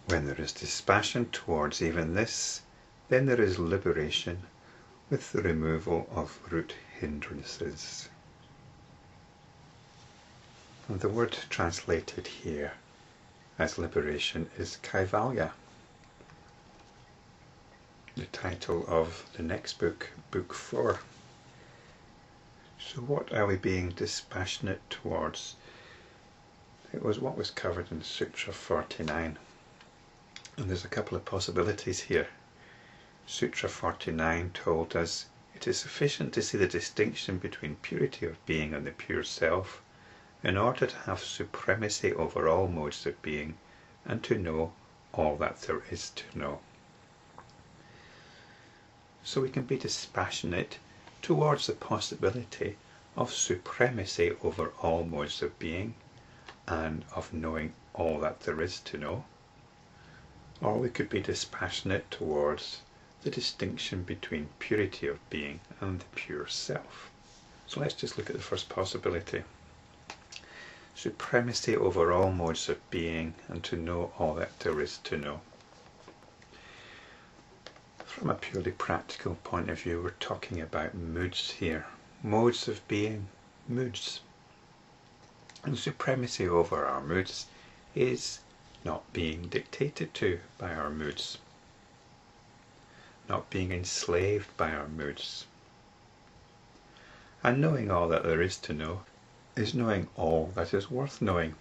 When there is dispassion towards even this, then there is liberation with the removal of root hindrances. And the word translated here as liberation is kaivalya. The title of the next book, Book 4. So what are we being dispassionate towards? It was what was covered in Sutra 49. And there's a couple of possibilities here. Sutra 49 told us it is sufficient to see the distinction between purity of being and the pure self in order to have supremacy over all modes of being and to know all that there is to know. So we can be dispassionate towards the possibility of supremacy over all modes of being and of knowing all that there is to know. Or we could be dispassionate towards the distinction between purity of being and the pure self. So let's just look at the first possibility. Supremacy over all modes of being and to know all that there is to know. From a purely practical point of view, we're talking about moods here. Modes of being, moods. And supremacy over our moods is not being dictated to by our moods. Not being enslaved by our moods. And knowing all that there is to know is knowing all that is worth knowing,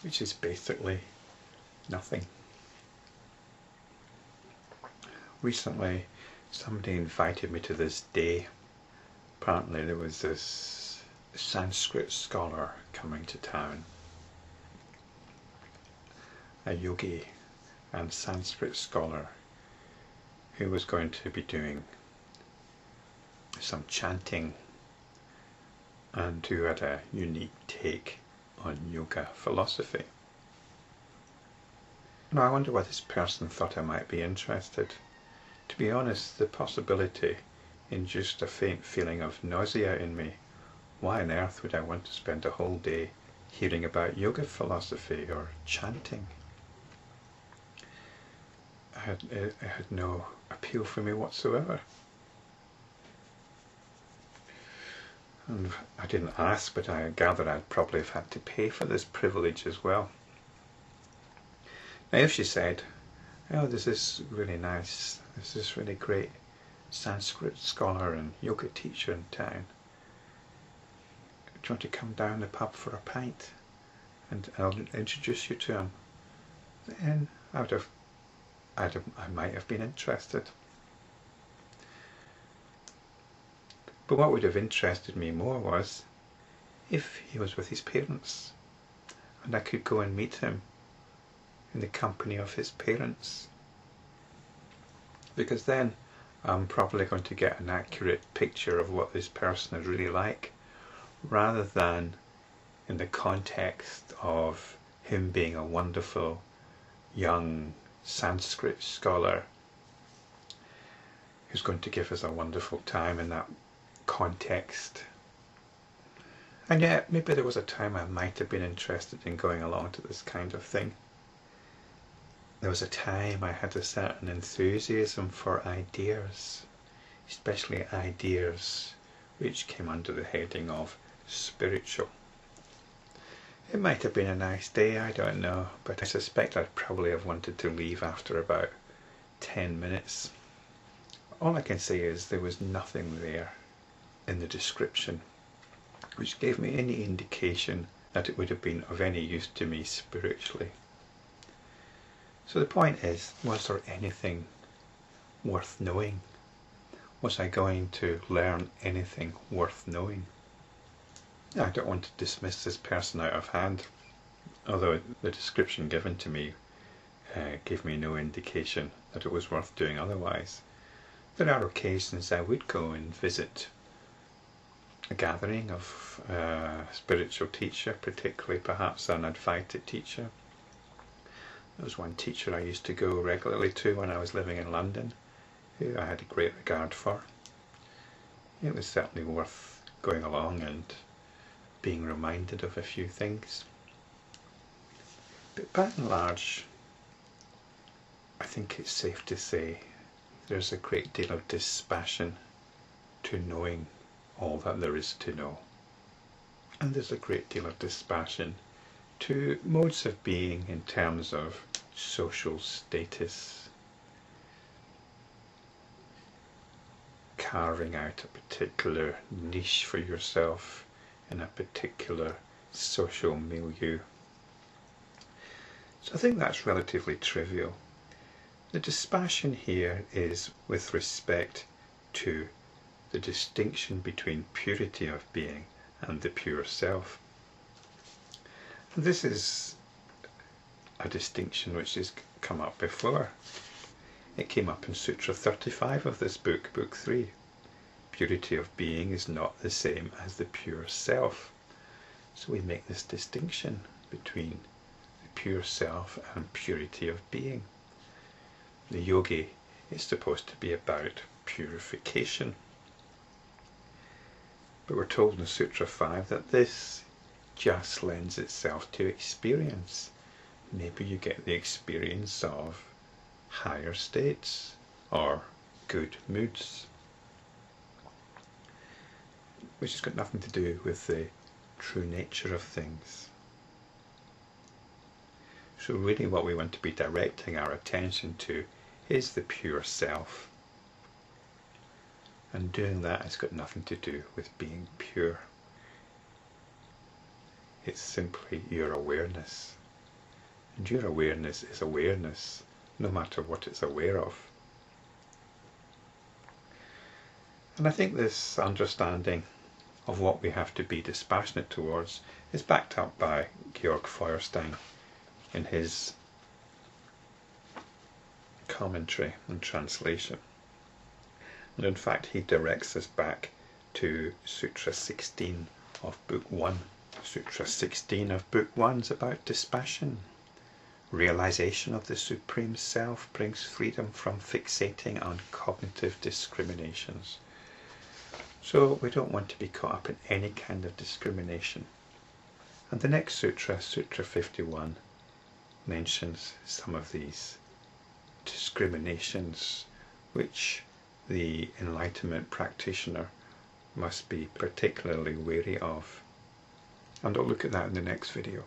which is basically nothing. Recently, somebody invited me to this day. Apparently there was this Sanskrit scholar coming to town, a yogi and Sanskrit scholar who was going to be doing some chanting and who had a unique take on yoga philosophy. Now I wonder why this person thought I might be interested. To be honest, the possibility induced a faint feeling of nausea in me. Why on earth would I want to spend a whole day hearing about yoga philosophy or chanting? It had no appeal for me whatsoever. And I didn't ask, but I gather I'd probably have had to pay for this privilege as well. Now if she said, oh, there's this really great Sanskrit scholar and yoga teacher in town, do you want to come down the pub for a pint and I'll introduce you to him? Then I might have been interested. But what would have interested me more was if he was with his parents and I could go and meet him in the company of his parents, because then I'm probably going to get an accurate picture of what this person is really like, rather than in the context of him being a wonderful young Sanskrit scholar who's going to give us a wonderful time in that context. And yet maybe there was a time I might have been interested in going along to this kind of thing. There was a time I had a certain enthusiasm for ideas, especially ideas which came under the heading of spiritual. It might have been a nice day, I don't know, but I suspect I'd probably have wanted to leave after about 10 minutes. All I can say is there was nothing there in the description which gave me any indication that it would have been of any use to me spiritually. So the point is, was there anything worth knowing? Was I going to learn anything worth knowing? I don't want to dismiss this person out of hand, although the description given to me gave me no indication that it was worth doing otherwise. There are occasions I would go and visit a gathering of a spiritual teacher, particularly perhaps an Advaita teacher. There was one teacher I used to go regularly to when I was living in London, who I had a great regard for. It was certainly worth going along and being reminded of a few things. But by and large, I think it's safe to say there's a great deal of dispassion to knowing all that there is to know. And there's a great deal of dispassion to modes of being in terms of social status, carving out a particular niche for yourself in a particular social milieu. So I think that's relatively trivial. The dispassion here is with respect to the distinction between purity of being and the pure self. And this is a distinction which has come up before. It came up in Sutra 35 of this book, Book 3. Purity of being is not the same as the pure self. So we make this distinction between the pure self and purity of being. The yogi is supposed to be about purification. But we're told in Sutra 5 that this just lends itself to experience. Maybe you get the experience of higher states or good moods, which has got nothing to do with the true nature of things. So really what we want to be directing our attention to is the pure self. And doing that has got nothing to do with being pure. It's simply your awareness. And your awareness is awareness, no matter what it's aware of. And I think this understanding of what we have to be dispassionate towards is backed up by Georg Feuerstein in his commentary and translation. And in fact he directs us back to Sutra 16 of Book 1. Sutra 16 of Book 1 is about dispassion. Realization of the Supreme Self brings freedom from fixating on cognitive discriminations. So we don't want to be caught up in any kind of discrimination. And the next sutra, Sutra 51, mentions some of these discriminations which the enlightenment practitioner must be particularly wary of. And I'll look at that in the next video.